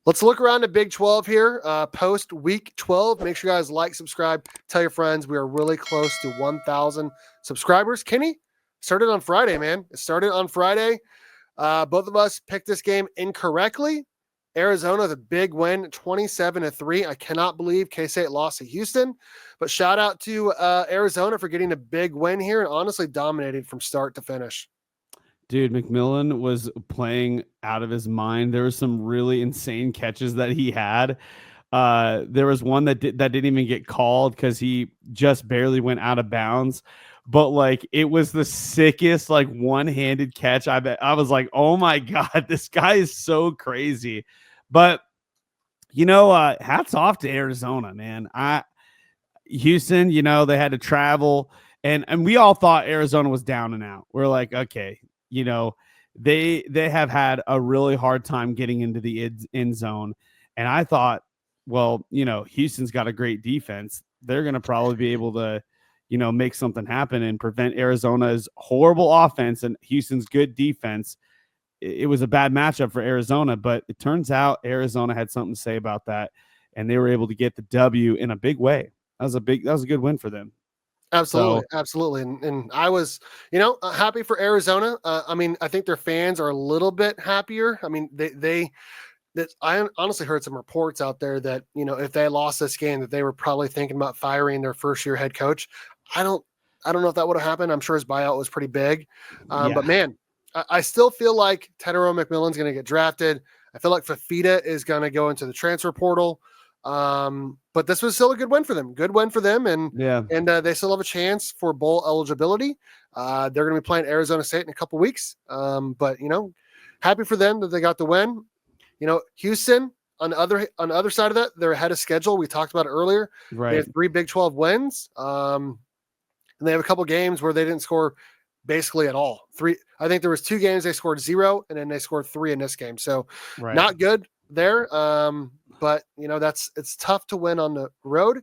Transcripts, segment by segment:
Let's look around the Big 12 here. Post week 12. Make sure you guys like, subscribe, tell your friends. We are really close to 1,000 subscribers. Kenny, started on Friday, man. It started on Friday. Both of us picked this game incorrectly. Arizona, the big win, 27-3. I cannot believe K-State lost to Houston, but shout out to Arizona for getting a big win here and honestly dominating from start to finish. Dude, McMillan was playing out of his mind. There were some really insane catches that he had. There was one that didn't even get called because he just barely went out of bounds. But like it was the sickest like one-handed catch. I was like, oh my God, this guy is so crazy. But hats off to Arizona, man. Houston, they had to travel, and we all thought Arizona was down and out. We're like, okay, they have had a really hard time getting into the end zone. And I thought, well, Houston's got a great defense. They're going to probably be able to, make something happen and prevent Arizona's horrible offense and Houston's good defense. It was a bad matchup for Arizona, but it turns out Arizona had something to say about that, and they were able to get the W in a big way. That was a good win for them. Absolutely. Absolutely. And I was, happy for Arizona. I think their fans are a little bit happier. I mean, I honestly heard some reports out there that, if they lost this game, that they were probably thinking about firing their first year head coach. I don't know if that would have happened. I'm sure his buyout was pretty big. But man, I still feel like Tedero McMillan's going to get drafted. I feel like Fafita is going to go into the transfer portal. But this was still a good win for them. And they still have a chance for bowl eligibility. They're going to be playing Arizona State in a couple weeks. But happy for them that they got the win. Houston on the other side of that, they're ahead of schedule. We talked about it earlier. Right. They have 3 Big 12 wins. And they have a couple games where they didn't score basically at all. I think there was 2 games they scored 0, and then they scored 3 in this game. So not good there. But it's tough to win on the road,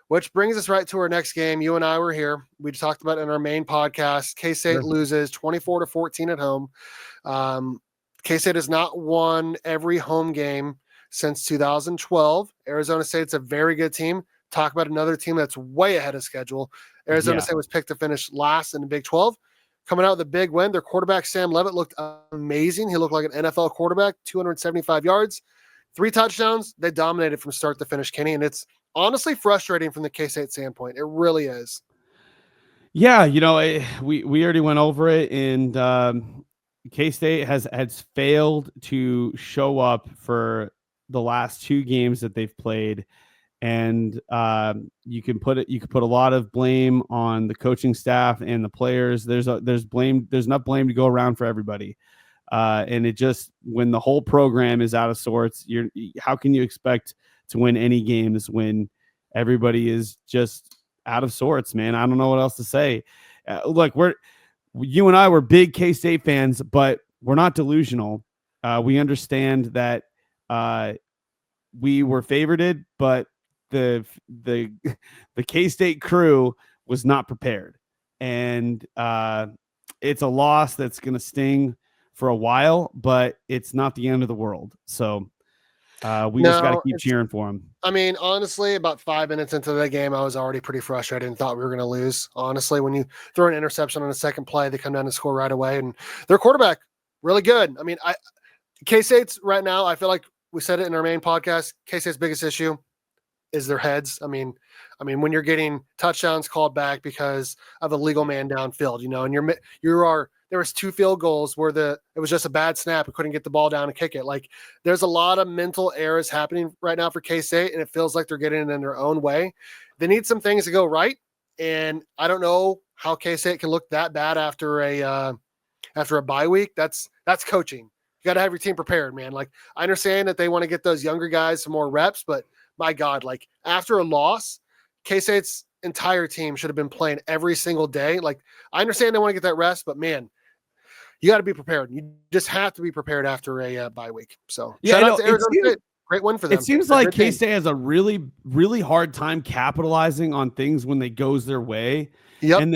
which brings us right to our next game. You and I were here. We talked about it in our main podcast. K-State loses 24-14 at home. K-State has not won every home game since 2012. Arizona State's a very good team. Talk about another team that's way ahead of schedule. Arizona State was picked to finish last in the Big 12. Coming out with a big win, their quarterback, Sam Levitt, looked amazing. He looked like an NFL quarterback, 275 yards, 3 touchdowns. They dominated from start to finish, Kenny, and it's honestly frustrating from the K-State standpoint. It really is. Yeah, we already went over it, and K-State has failed to show up for the last 2 games that they've played. And you can put a lot of blame on the coaching staff and the players. There's enough blame to go around for everybody. And it just, when the whole program is out of sorts, how can you expect to win any games when everybody is just out of sorts, man? I don't know what else to say. Look, you and I were big K-State fans, but we're not delusional. We understand that we were favorited, but the K-State crew was not prepared, and it's a loss that's going to sting for a while, but it's not the end of the world. So we just got to keep cheering for them. I mean, honestly, about 5 minutes into the game, I was already pretty frustrated and thought we were going to lose. Honestly, when you throw an interception on a second play, they come down and score right away, and their quarterback really good. I mean, K-State's right now, I feel like we said it in our main podcast, K-State's biggest issue is their heads. I mean, when you're getting touchdowns called back because of a legal man downfield, and there was 2 field goals where it was just a bad snap and couldn't get the ball down and kick it. Like, there's a lot of mental errors happening right now for K-State, and it feels like they're getting it in their own way. They need some things to go right, and I don't know how K-State can look that bad after a bye week. That's coaching. You got to have your team prepared, man. Like, I understand that they want to get those younger guys some more reps, but my God, like, after a loss, K-State's entire team should have been playing every single day. Like, I understand they want to get that rest, but man, you got to be prepared. You just have to be prepared after a bye week. So shout out to Arizona State. Great win for them. It seems like K-State has a really, really hard time capitalizing on things when they goes their way. Yep. And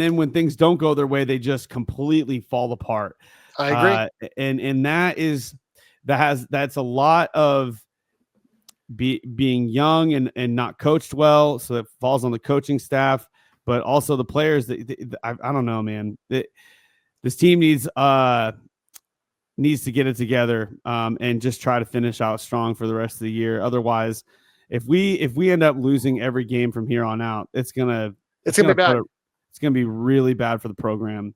then when things don't go their way, they just completely fall apart. I agree. And that that's a lot of being young and not coached well. So it falls on the coaching staff, but also the players I don't know, man. This team needs to get it together and just try to finish out strong for the rest of the year. Otherwise, if we end up losing every game from here on out, it's gonna be bad. It's gonna be really bad for the program.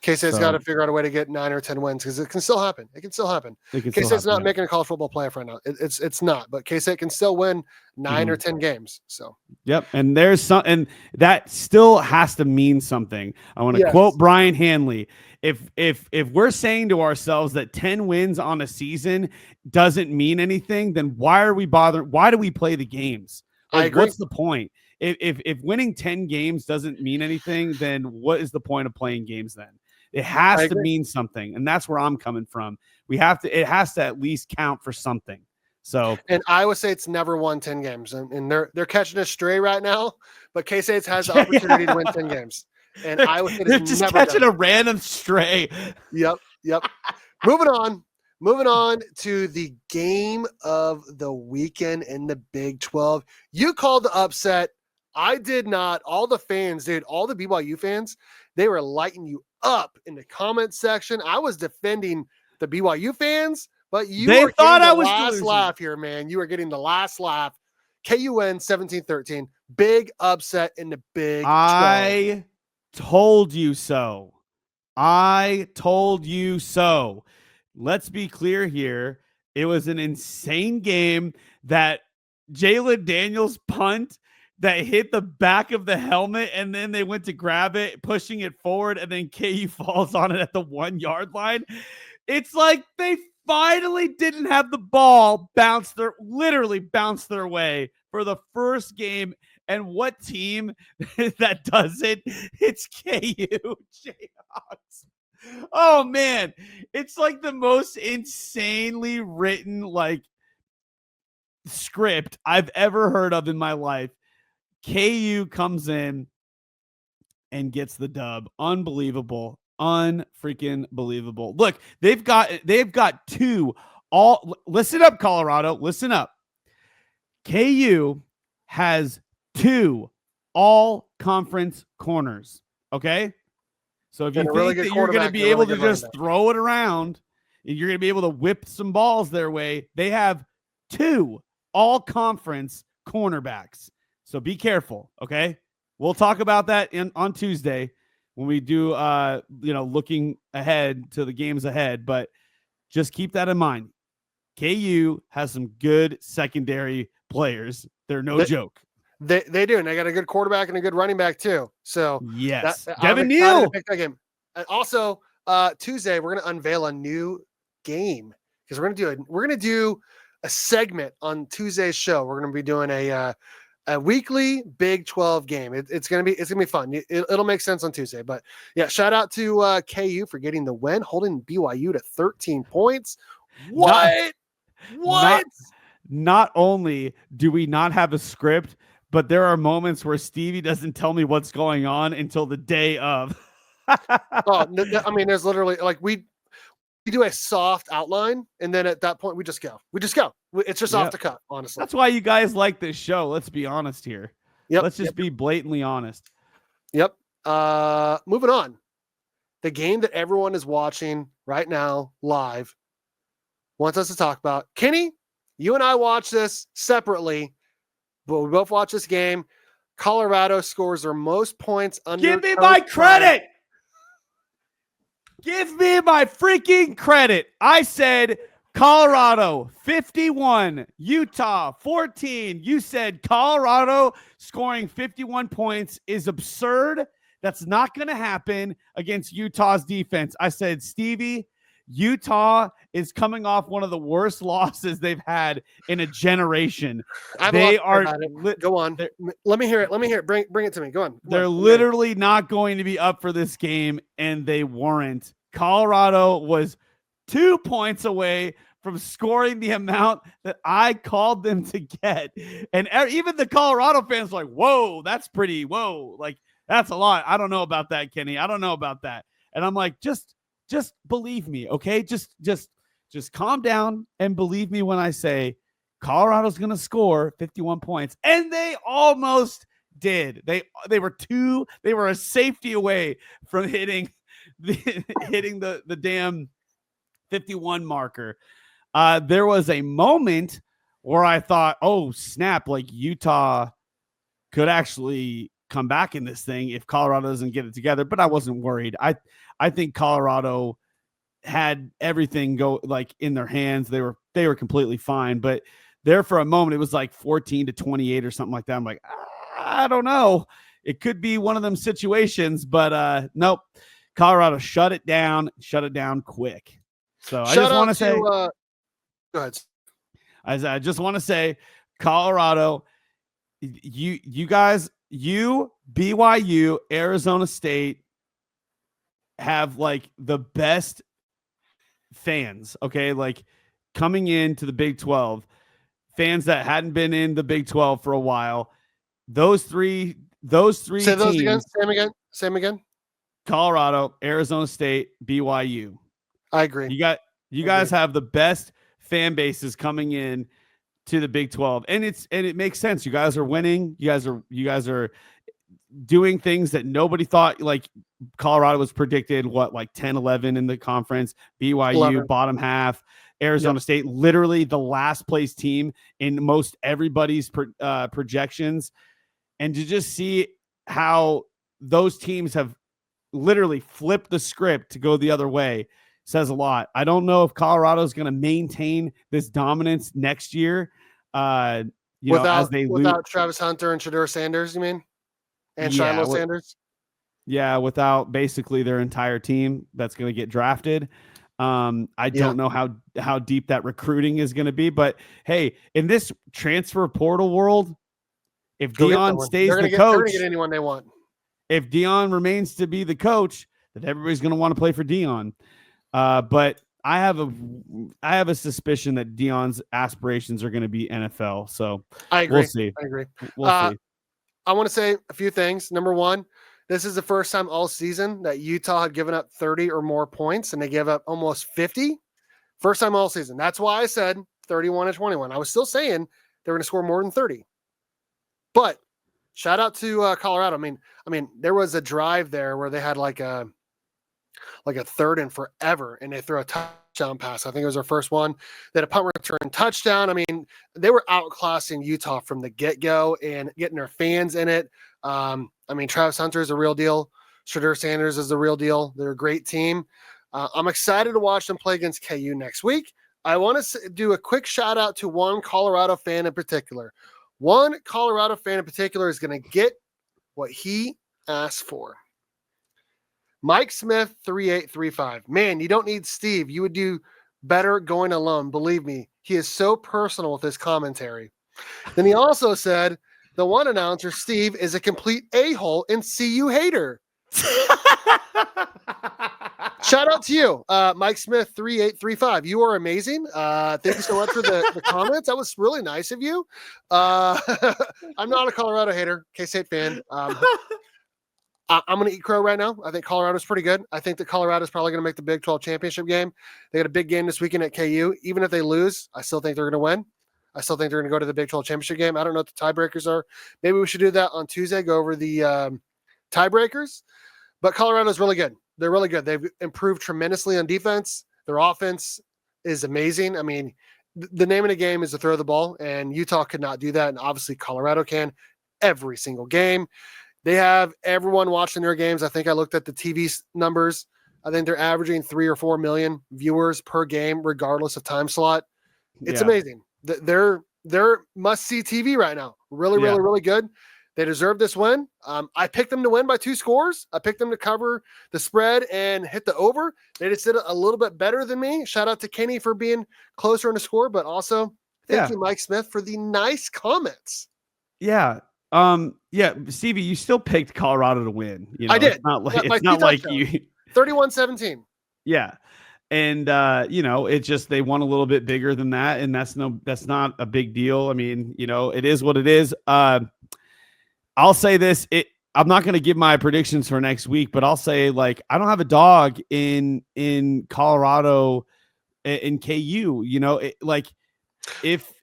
K-State's got to figure out a way to get 9 or 10 wins because it can still happen. It can still happen. K-State's not making a college football playoff right now. It's not, but K-State can still win 9 or 10 games. So yep, and there's some, and that still has to mean something. I want to quote Brian Hanley. If we're saying to ourselves that 10 wins on a season doesn't mean anything, then why are we bothering? Why do we play the games? I agree. What's the point? If winning 10 games doesn't mean anything, then what is the point of playing games then? It has to mean something, and that's where I'm coming from. It has to at least count for something. So, and Iowa State's never won 10 games, and they're catching a stray right now. But K-State has the opportunity to win 10 games, and Iowa State is just never catching a random stray. Yep. Moving on to the game of the weekend in the Big 12. You called the upset. I did not. All the fans, dude, all the BYU fans, they were lighting you up in the comment section. I was defending the BYU fans, but they thought I was last laugh here, man. You were getting the last laugh. KU win 17-13. Big upset in the Big 12. I told you so. Let's be clear here. It was an insane game. That Jalen Daniels punt that hit the back of the helmet, and then they went to grab it, pushing it forward, and then KU falls on it at the 1 yard line. It's like they finally didn't have the ball literally bounce their way for the first game. And what team that does it? It's KU Jayhawks. Oh man, it's like the most insanely written script I've ever heard of in my life. KU comes in and gets the dub. Unbelievable. Unfreaking believable. Look, they've got two listen up, Colorado. Listen up. KU has 2 all-conference corners. Okay? So if you think that you're going to be able to just throw it around, and you're going to be able to whip some balls their way, they have 2 all-conference cornerbacks. So be careful, okay? We'll talk about that on Tuesday when we do, looking ahead to the games ahead. But just keep that in mind. KU has some good secondary players. They're no joke. They do, and they got a good quarterback and a good running back too. So yes, Devin Neal. And also, Tuesday we're going to unveil a new game because we're going to do a segment on Tuesday's show. We're going to be doing a weekly Big 12 game. It's gonna be fun. It'll make sense on Tuesday. But yeah, shout out to KU for getting the win, holding BYU to 13 points. What? Not only do we not have a script, but there are moments where Stevie doesn't tell me what's going on until the day of. There's literally we do a soft outline, and then at that point we just go. It's just off the cuff, honestly. That's why you guys like this show. Let's be honest here. Let's just be blatantly honest. Moving on. The game that everyone is watching right now live wants us to talk about. Kenny, you and I watch this separately, but we both watch this game. Colorado scores their most points under. Give me my credit. Give me my freaking credit. I said Colorado 51, Utah 14. You said Colorado scoring 51 points is absurd. That's not going to happen against Utah's defense. I said, Stevie, Utah is coming off one of the worst losses they've had in a generation. They are. Go on. Let me hear it. Bring it to me. Go on. They're literally not going to be up for this game, and they weren't. Colorado was 2 points away from scoring the amount that I called them to get. And even the Colorado fans were like, whoa, that's pretty. Whoa. Like, that's a lot. I don't know about that, Kenny. I don't know about that. And I'm like, just believe me. Okay. Just Just calm down and believe me when I say Colorado's going to score 51 points. And they almost did. They were a safety away from hitting the damn 51 marker. There was a moment where I thought, oh, snap, like Utah could actually come back in this thing if Colorado doesn't get it together, but I wasn't worried. I think Colorado had everything go like in their hands. They were completely fine, but there for a moment, it was like 14-28 or something like that. I'm like, I don't know. It could be one of them situations, but nope. Colorado shut it down quick. So I just want to say, go ahead. I just want to say, Colorado, you guys, BYU, Arizona State have like the best fans. Okay, like coming into the Big 12, fans that hadn't been in the Big 12 for a while. Those three Say those teams, again. Same again. Colorado, Arizona State, BYU. I agree. You guys have the best fan bases coming in to the Big 12, and it makes sense. You guys are winning. You guys are doing things that nobody thought. Like Colorado was predicted like 10-11 in the conference. BYU 11. Bottom half. Arizona State literally the last place team in most everybody's projections, and to just see how those teams have literally flipped the script to go the other way says a lot. I don't know if Colorado is going to maintain this dominance next year. As they without Travis Hunter and Shedeur Sanders, you mean? And Shiloh Sanders? Yeah, without basically their entire team that's going to get drafted. I don't know how deep that recruiting is going to be, but hey, in this transfer portal world, if Deion stays the coach, they're going to get anyone they want. If Deion remains to be the coach, then everybody's going to want to play for Deion. But I have a suspicion that Deion's aspirations are going to be NFL. So I agree. We'll see. I agree. We'll see. I want to say a few things. Number one, this is the first time all season that Utah had given up 30 or more points, and they gave up almost 50. First time all season. That's why I said 31-21. I was still saying they were going to score more than 30. But shout out to Colorado. I mean, there was a drive there where they had like a third and forever, and they threw a touchdown pass. I think it was their first one. They had a punt return touchdown. I mean, they were outclassing Utah from the get-go and getting their fans in it. I mean, Travis Hunter is a real deal. Shedeur Sanders is the real deal. They're a great team. I'm excited to watch them play against KU next week. I want to do a quick shout out to one Colorado fan in particular. One Colorado fan in particular is going to get what he asked for. Mike Smith 3835. Man, you don't need Steve. You would do better going alone. Believe me, he is so personal with his commentary. Then he also said, the one announcer, Steve, is a complete a-hole and CU hater. Shout out to you, Mike Smith 3835. You are amazing. Thank you so much for the comments. That was really nice of you. I'm not a Colorado hater, K-State fan. I'm going to eat crow right now. I think Colorado's pretty good. I think that Colorado's probably going to make the Big 12 championship game. They got a big game this weekend at KU. Even if they lose, I still think they're going to win. I still think they're going to go to the Big 12 championship game. I don't know what the tiebreakers are. Maybe we should do that on Tuesday, go over the tiebreakers. But Colorado's really good. They're really good. They've improved tremendously on defense. Their offense is amazing. I mean, the name of the game is to throw the ball, and Utah could not do that. And obviously Colorado can every single game. They have everyone watching their games. I think I looked at the TV numbers. I think they're averaging 3 or 4 million viewers per game, regardless of time slot. It's amazing. They're must-see TV right now. Really good. They deserve this win. I picked them to win by 2 scores. I picked them to cover the spread and hit the over. They just did it a little bit better than me. Shout out to Kenny for being closer in the score, but also thank you, Mike Smith, for the nice comments. Yeah. Stevie, you still picked Colorado to win. You know, I did. It's not like you 31-17. Yeah. And it's just they won a little bit bigger than that, and that's not a big deal. I mean, it is what it is. I'll say this, I'm not going to give my predictions for next week, but I'll say, like, I don't have a dog in Colorado in KU. You know, if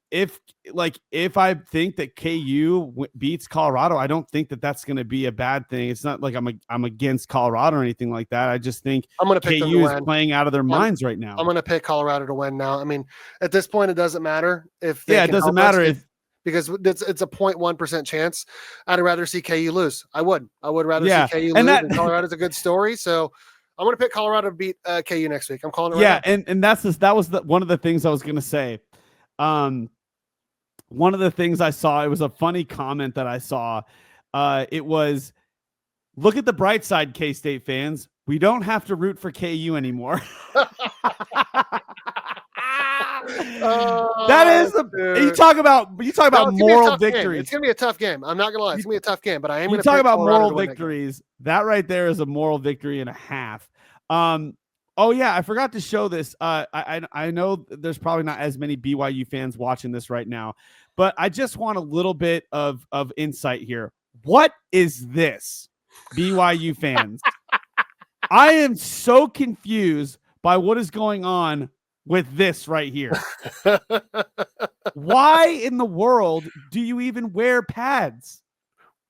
I think that KU beats Colorado, I don't think that that's going to be a bad thing. It's not like I'm against Colorado or anything like that. I just think I'm going to pick them to KU is win. playing out of their minds right now. I'm going to pick Colorado to win now. I mean, at this point, it doesn't matter if they it doesn't matter because it's a 0.1% chance. I'd rather see KU lose. I would rather see KU lose. And Colorado's a good story, so I'm going to pick Colorado to beat KU next week. I'm calling it right now. And that was one of the things I was going to say. One of the things I saw, it was a funny comment that I saw. It was, look at the bright side, K-State fans. We don't have to root for KU anymore. That is you talk about moral victories. It's gonna be a tough game. I'm not gonna lie, it's gonna be a tough game. But I am gonna talk about moral victories. That right there is a moral victory and a half. Oh yeah, I forgot to show this. I know there's probably not as many BYU fans watching this right now, but I just want a little bit of insight here. What is this, BYU fans? I am so confused by what is going on with this right here. Why in the world do you even wear pads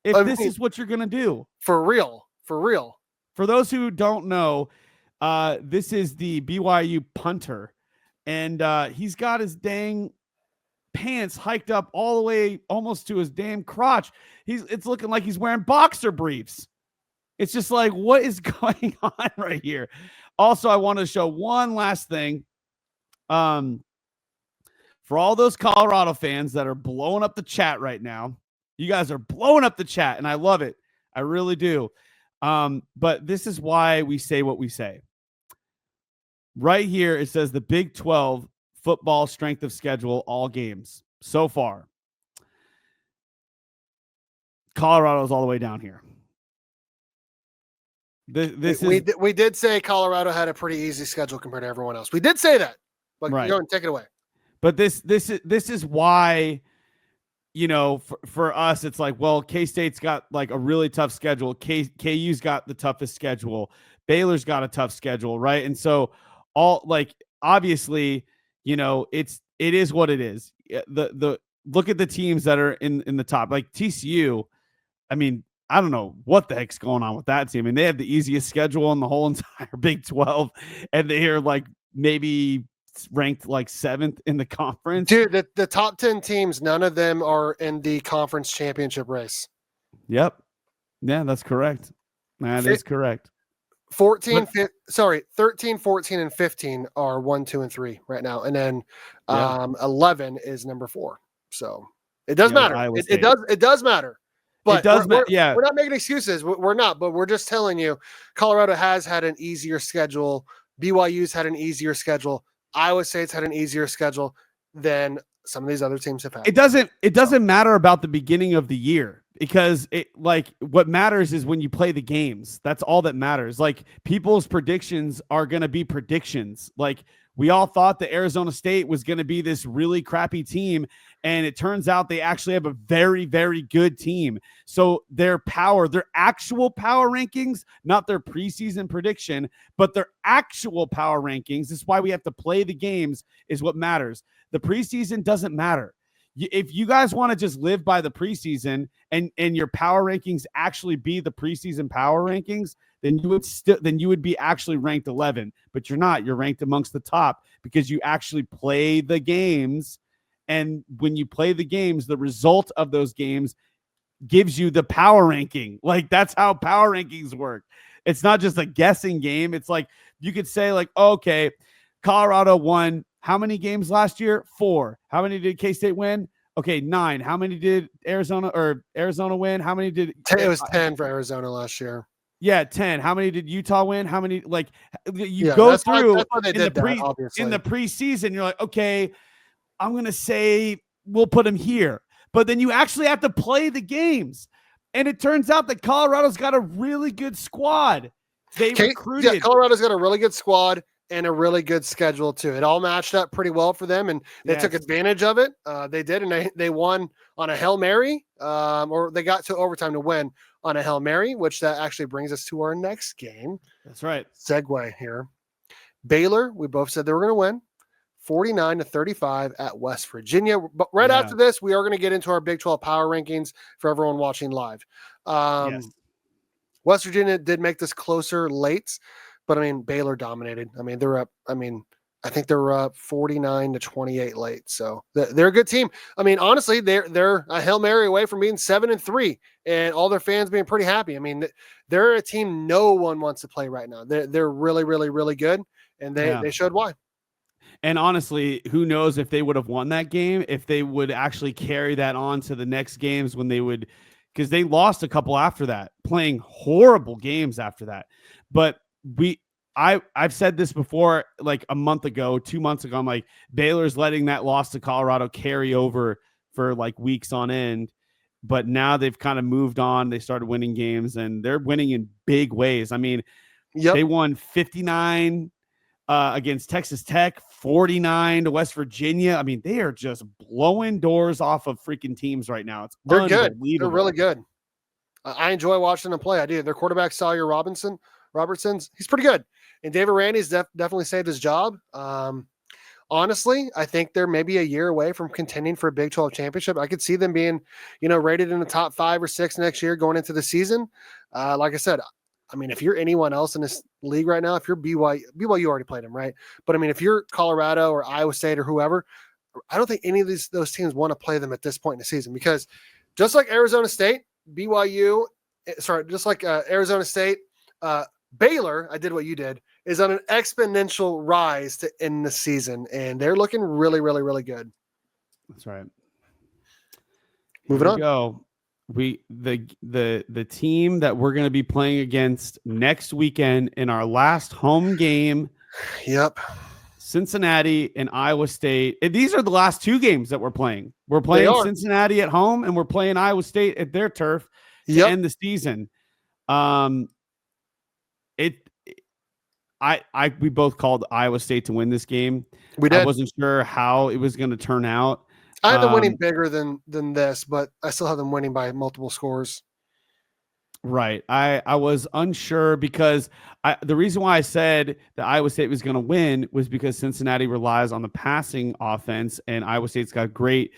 if this is what you're going to do? For real. For those who don't know, this is the BYU punter, and he's got his dang pants hiked up all the way almost to his damn crotch. It's looking like he's wearing boxer briefs. It's just like, what is going on right here? Also, I want to show one last thing. For all those Colorado fans that are blowing up the chat right now, you guys are blowing up the chat, and I love it. I really do. But this is why we say what we say. Right here, it says the Big 12 football strength of schedule, all games so far. Colorado's all the way down here. We did say Colorado had a pretty easy schedule compared to everyone else. We did say that. But right. Go and take it away. But this is why, you know, for us, it's like, well, K-State's got like a really tough schedule. KU's got the toughest schedule. Baylor's got a tough schedule, right? And so obviously, you know, it is what it is. The look at the teams that are in the top, like TCU. I mean, I don't know what the heck's going on with that team. I mean, they have the easiest schedule in the whole entire Big 12, and they're like maybe ranked like 7th in the conference. Dude, the top 10 teams, none of them are in the conference championship race. Yep. Yeah, that's correct. That is correct. 13, 14, and 15 are 1, 2, and 3 right now. And then 11 is number 4. So it does matter. It does matter. But it does matter. We're not making excuses. We're not, but we're just telling you Colorado has had an easier schedule. BYU's had an easier schedule. Iowa State's had an easier schedule than some of these other teams have had. It doesn't matter about the beginning of the year, because what matters is when you play the games. That's all that matters. Like, people's predictions are going to be predictions. Like, we all thought that Arizona State was going to be this really crappy team, and it turns out they actually have a very, very good team. So their actual power rankings, not their preseason prediction, but their actual power rankings, this is why we have to play the games, is what matters. The preseason doesn't matter. If you guys want to just live by the preseason and your power rankings actually be the preseason power rankings, then you would be actually ranked 11, but you're not. You're ranked amongst the top because you actually play the games. And when you play the games, the result of those games gives you the power ranking. Like, that's how power rankings work. It's not just a guessing game. It's like, you could say like, okay, Colorado won how many games last year? 4. How many did K-State win? Okay, 9. How many did Arizona win? How many did it was 10 for Arizona last year? Yeah, 10. How many did Utah win? How many, like, you go through in the preseason, you're like, okay, I'm going to say we'll put them here. But then you actually have to play the games. And it turns out that Colorado's got a really good squad. They recruited. Yeah, Colorado's got a really good squad and a really good schedule too. It all matched up pretty well for them, and they took advantage of it. They did, and they won on a Hail Mary, or they got to overtime to win on a Hail Mary, which that actually brings us to our next game. That's right. Segue here. Baylor, we both said they were going to win. 49-35 at West Virginia. But right Yeah. after this, we are going to get into our Big 12 power rankings for everyone watching live. Yes. West Virginia did make this closer late, but I mean, Baylor dominated. I mean, they're up. I mean, I think they're up 49-28 late. So they're a good team. I mean, honestly, they're a Hail Mary away from being 7-3 and all their fans being pretty happy. I mean, they're a team no one wants to play right now. They're really, really, really good, and they showed why. And honestly, who knows if they would have won that game, if they would actually carry that on to the next games when they would, because they lost a couple after that, playing horrible games after that. But I've said this before, like a month ago, 2 months ago. I'm like, Baylor's letting that loss to Colorado carry over for like weeks on end. But now they've kind of moved on. They started winning games, and they're winning in big ways. I mean, they won 59 against Texas Tech, 49 to West Virginia. I mean, they are just blowing doors off of freaking teams right now. It's They're good. They're really good. I enjoy watching them play. I do. Their quarterback, Sawyer Robertson's, he's pretty good. And David Randy's definitely saved his job. Honestly, I think they're maybe a year away from contending for a Big 12 championship. I could see them being, rated in the top 5 or 6 next year going into the season. Like I said, I mean, if you're anyone else in this league right now, if you're BYU already played them, right? But I mean, if you're Colorado or Iowa State or whoever, I don't think any of those teams want to play them at this point in the season, because just like Arizona State, Arizona State, Baylor, I did what you did, is on an exponential rise to end the season, and they're looking really, really, really good. That's right. Moving on. Go. The team that we're going to be playing against next weekend in our last home game. Yep. Cincinnati and Iowa State. And these are the last 2 games that we're playing. We're playing Cincinnati at home, and we're playing Iowa State at their turf to end the season. We both called Iowa State to win this game. We did. I wasn't sure how it was going to turn out. I had them winning bigger than this, but I still have them winning by multiple scores. Right. I was unsure because the reason why I said that Iowa State was going to win was because Cincinnati relies on the passing offense, and Iowa State's got great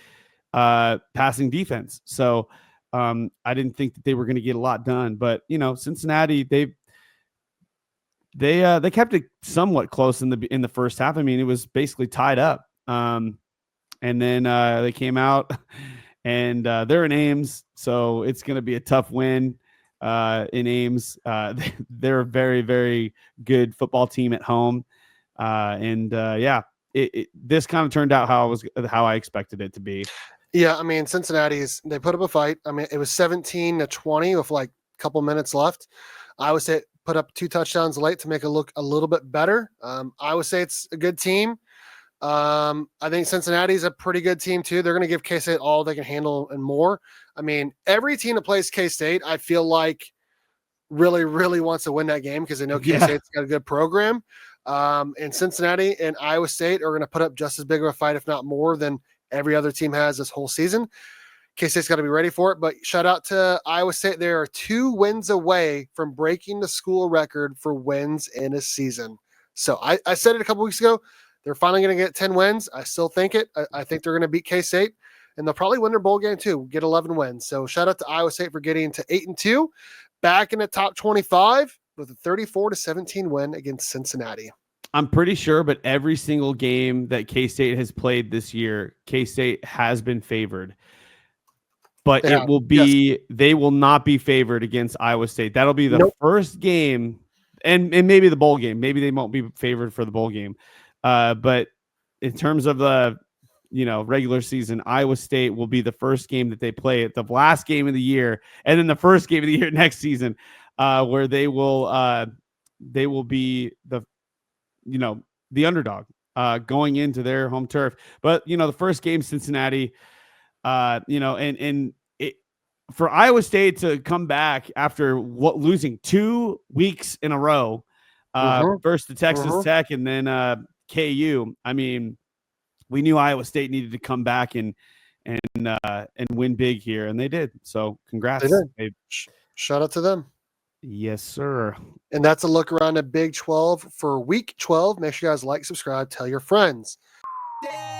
passing defense. So I didn't think that they were going to get a lot done. But Cincinnati, they kept it somewhat close in the first half. I mean, it was basically tied up. And then they came out, and they're in Ames, so it's going to be a tough win in Ames. They're a very, very good football team at home. This kind of turned out how I expected it to be. Yeah, I mean, they put up a fight. I mean, it was 17-20 with like a couple minutes left. Iowa State put up 2 touchdowns late to make it look a little bit better. Iowa State's a good team. I think Cincinnati's a pretty good team too. They're going to give K-State all they can handle and more. I mean, every team that plays K-State, I feel like really, really wants to win that game because they know K-State's got a good program. And Cincinnati and Iowa State are going to put up just as big of a fight, if not more, than every other team has this whole season. K-State's got to be ready for it, but shout out to Iowa State. They are 2 wins away from breaking the school record for wins in a season. So I said it a couple weeks ago. They're finally going to get 10 wins. I still think it. I think they're going to beat K-State, and they'll probably win their bowl game too, get 11 wins. So shout out to Iowa State for getting to 8-2, back in the top 25 with a 34-17 win against Cincinnati. I'm pretty sure, but every single game that K-State has played this year, K-State has been favored. But they will not be favored against Iowa State. That'll be the first game, and maybe the bowl game. Maybe they won't be favored for the bowl game. But in terms of the regular season, Iowa State will be the first game that they play at the last game of the year, and then the first game of the year next season, where they will be the underdog going into their home turf. But the first game, Cincinnati, for Iowa State to come back after losing 2 weeks in a row, first to Texas Tech and then KU. I mean, we knew Iowa State needed to come back and win big here, and they did. So congrats. They did. Shout out to them. Yes, sir. And that's a look around at Big 12 for Week 12. Make sure you guys like, subscribe, tell your friends. Damn.